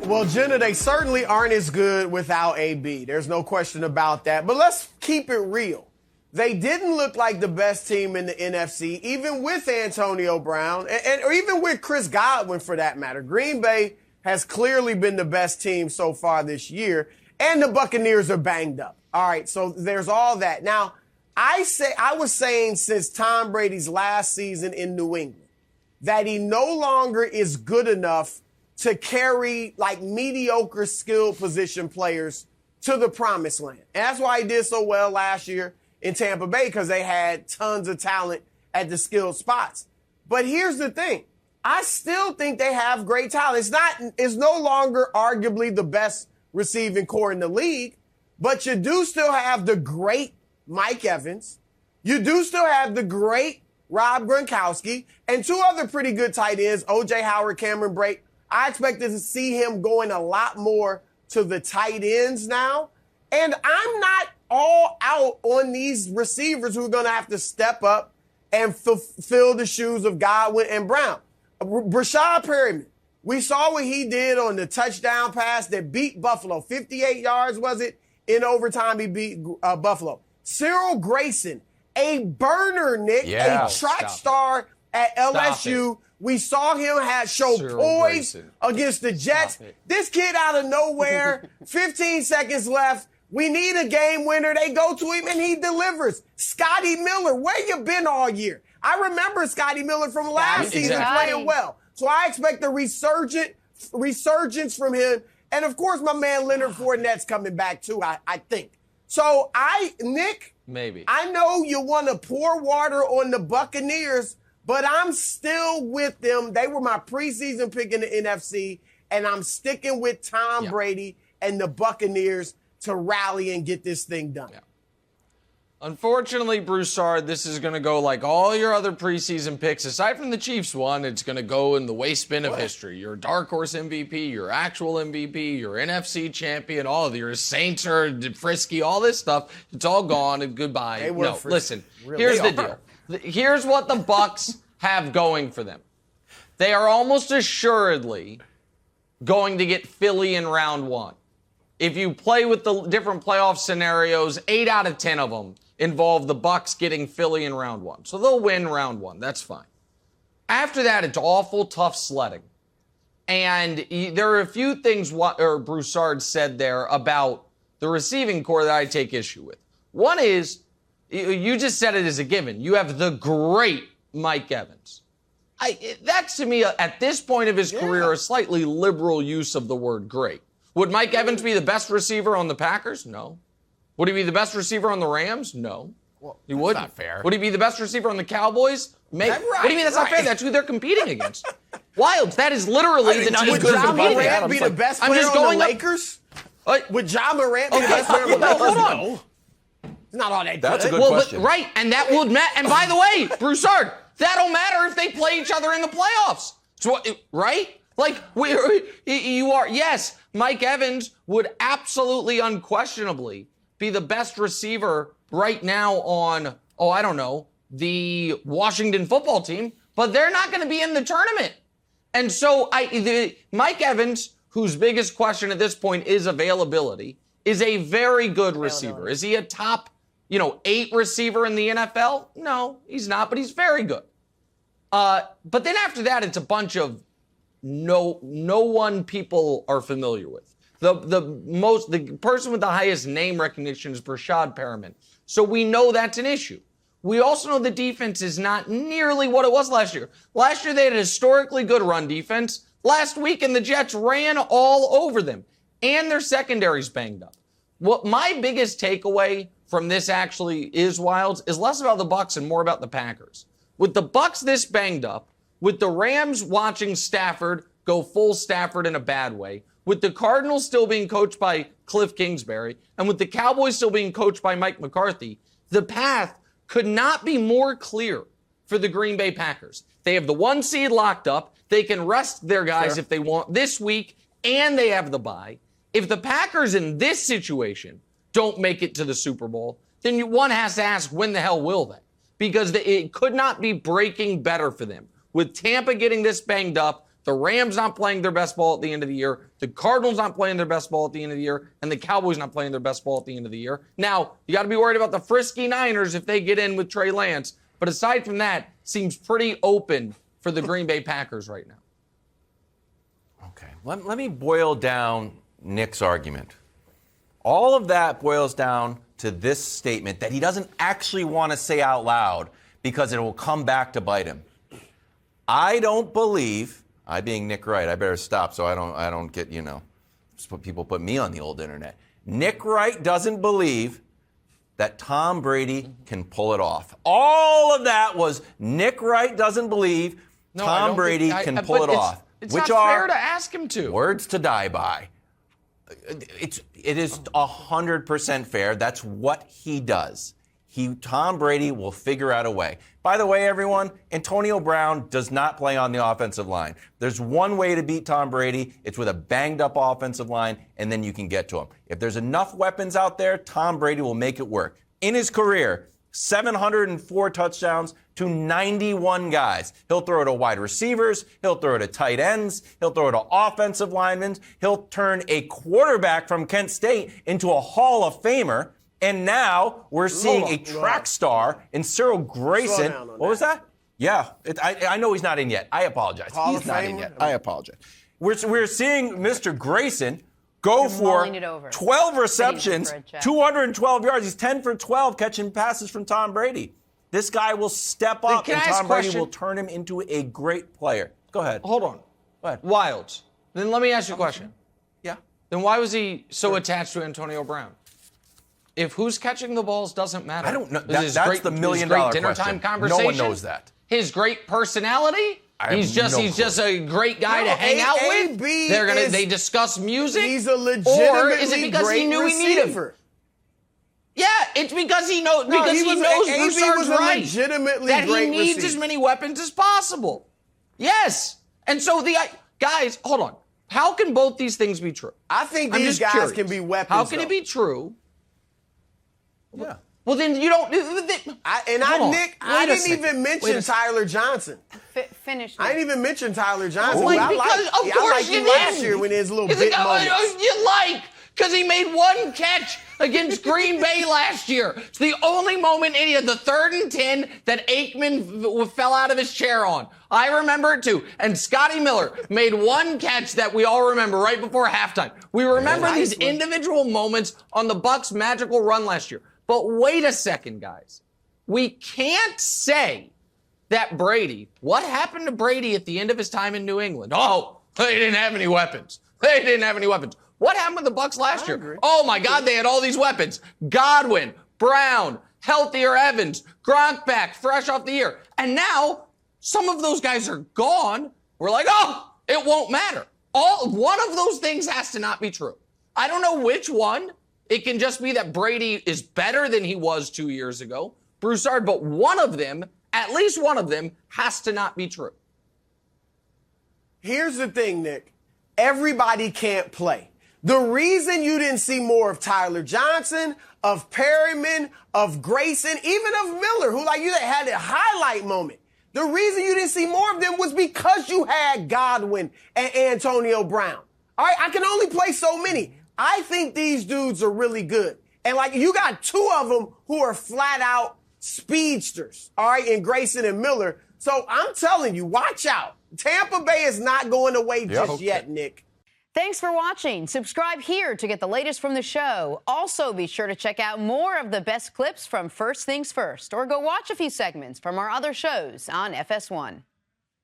Well, Jenna, they certainly aren't as good without AB. There's no question about that. But let's keep it real. They didn't look like the best team in the NFC, even with Antonio Brown, or even with Chris Godwin, for that matter. Green Bay has clearly been the best team so far this year, and the Buccaneers are banged up. All right, so there's all that. Now, I was saying since Tom Brady's last season in New England that he no longer is good enough to carry like mediocre skill position players to the promised land. And that's why he did so well last year in Tampa Bay, because they had tons of talent at the skilled spots. But here's the thing. I still think they have great talent. It's no longer arguably the best receiving core in the league, but you do still have the great Mike Evans. You do still have the great Rob Gronkowski and two other pretty good tight ends, O.J. Howard, Cameron Brate. I expected to see him going a lot more to the tight ends now. And I'm not all out on these receivers who are going to have to step up and fill the shoes of Godwin and Brown. Broussard Perryman, we saw what he did on the touchdown pass that beat Buffalo. 58 yards, was it? In overtime, he beat Buffalo. Cyril Grayson, a burner, Nick, a track star at LSU. We saw him show poise against the Jets. This kid out of nowhere, 15 seconds left. We need a game winner. They go to him, and he delivers. Scotty Miller, where you been all year? I remember Scotty Miller from last season playing well. So I expect a resurgence from him. And, of course, my man Leonard Fournette's coming back, too, I think. So, Nick, maybe. I know you want to pour water on the Buccaneers, but I'm still with them. They were my preseason pick in the NFC, and I'm sticking with Tom Brady and the Buccaneers to rally and get this thing done. Yeah. Unfortunately, Broussard, this is going to go like all your other preseason picks. Aside from the Chiefs one, it's going to go in the waste bin of history. Your dark horse MVP, your actual MVP, your NFC champion, all of your Saints are frisky, all this stuff. It's all gone and goodbye. No, frisky. Listen, here's the deal. Here's what the Bucs have going for them. They are almost assuredly going to get Philly in round one. If you play with the different playoff scenarios, 8 out of 10 of them involve the Bucs getting Philly in round one. So they'll win round one. That's fine. After that, it's awful tough sledding. And there are a few things Broussard said there about the receiving core that I take issue with. One is, you just said it as a given. You have the great Mike Evans. That's, to me, at this point of his career, a slightly liberal use of the word great. Would Mike Evans be the best receiver on the Packers? No. Would he be the best receiver on the Rams? No. Well, he wouldn't. That's not fair. Would he be the best receiver on the Cowboys? Maybe. What do you mean that's not fair? That's who they're competing against. Wilds, that is literally the team would Ja Morant be the best player on the Lakers? Would Ja Morant be the best player on the Lakers? Hold on. No. It's not all that good. That's a good question. Right, and that would matter. And by the way, Broussard, that'll matter if they play each other in the playoffs. So, right? Like, yes, Mike Evans would absolutely, unquestionably be the best receiver right now on, I don't know, the Washington football team, but they're not going to be in the tournament. And so Mike Evans, whose biggest question at this point is availability, is a very good receiver. Is he a top, 8 receiver in the NFL? No, he's not, but he's very good. But then after that, it's a bunch of no one people are familiar with. The person with the highest name recognition is Broussard Perryman. So we know that's an issue. We also know the defense is not nearly what it was last year. Last year they had a historically good run defense. Last weekend the Jets ran all over them. And their secondary's banged up. What my biggest takeaway from this actually is, Wilds, is less about the Bucs and more about the Packers. With the Bucs this banged up, with the Rams watching Stafford go full Stafford in a bad way, with the Cardinals still being coached by Cliff Kingsbury, and with the Cowboys still being coached by Mike McCarthy, the path could not be more clear for the Green Bay Packers. They have the 1 seed locked up. They can rest their guys if they want this week, and they have the bye. If the Packers in this situation don't make it to the Super Bowl, then one has to ask, when the hell will they? Because it could not be breaking better for them. With Tampa getting this banged up, The Rams not playing their best ball at the end of the year. The Cardinals not playing their best ball at the end of the year. And the Cowboys not playing their best ball at the end of the year. Now, you got to be worried about the frisky Niners if they get in with Trey Lance. But aside from that, seems pretty open for the Green Bay Packers right now. Okay, let me boil down Nick's argument. All of that boils down to this statement that he doesn't actually want to say out loud because it will come back to bite him. I don't believe, I being Nick Wright, I better stop so I don't get, people put me on the old internet. Nick Wright doesn't believe that Tom Brady can pull it off. All of that was Nick Wright doesn't believe Tom Brady can pull it off. It's which not are fair to ask him to. Words to die by. It is 100% fair. That's what he does. Tom Brady will figure out a way. By the way, everyone, Antonio Brown does not play on the offensive line. There's one way to beat Tom Brady. It's with a banged-up offensive line, and then you can get to him. If there's enough weapons out there, Tom Brady will make it work. In his career, 704 touchdowns to 91 guys. He'll throw it to wide receivers. He'll throw it to tight ends. He'll throw it to offensive linemen. He'll turn a quarterback from Kent State into a Hall of Famer. And now we're seeing a track star in Cyril Grayson. What was that? Yeah, I know he's not in yet. I apologize. He's not in yet. I apologize. We're seeing Mr. Grayson go for 12 receptions, 212 yards. He's 10 for 12 catching passes from Tom Brady. This guy will step up, and Tom Brady will turn him into a great player. Go ahead. Hold on. Go ahead. Wilds. Then let me ask you a question. Yeah. Then why was he so attached to Antonio Brown? If who's catching the balls doesn't matter. I don't know. That's the $1 million question. Dinner time conversation. No one knows that. His great personality. He's just a great guy to hang out with. They discuss music. He's a legitimately or is it because he knew he needed him? Yeah, it's because he knows Broussard's right. That he needs as many weapons as possible. Yes. And so guys, hold on. How can both these things be true? I think these guys can be weapons. How can it be true? Yeah. Well, then you don't. I didn't even mention Tyler Johnson. Finish. I didn't even mention Tyler Johnson. I liked him last year when his little bit moments. Because he made one catch against Green Bay last year. It's the only moment he had the 3rd and 10 that Aikman fell out of his chair on. I remember it too. And Scotty Miller made one catch that we all remember right before halftime. We remember these individual moments on the Bucs' magical run last year. But wait a second, guys. We can't say that what happened to Brady at the end of his time in New England? Oh, they didn't have any weapons. What happened with the Bucs last year? Agree. Oh my God, they had all these weapons. Godwin, Brown, healthier Evans, Gronk back, fresh off the year. And now some of those guys are gone. We're like, oh, it won't matter. One of those things has to not be true. I don't know which one. It can just be that Brady is better than he was 2 years ago, Broussard, but one of them, at least one of them, has to not be true. Here's the thing, Nick. Everybody can't play. The reason you didn't see more of Tyler Johnson, of Perryman, of Grayson, even of Miller, who you had a highlight moment. The reason you didn't see more of them was because you had Godwin and Antonio Brown. All right, I can only play so many. I think these dudes are really good. And you got 2 of them who are flat out speedsters, all right, in Grayson and Miller. So I'm telling you, watch out. Tampa Bay is not going away just yet, Nick. Thanks for watching. Subscribe here to get the latest from the show. Also, be sure to check out more of the best clips from First Things First, or go watch a few segments from our other shows on FS1.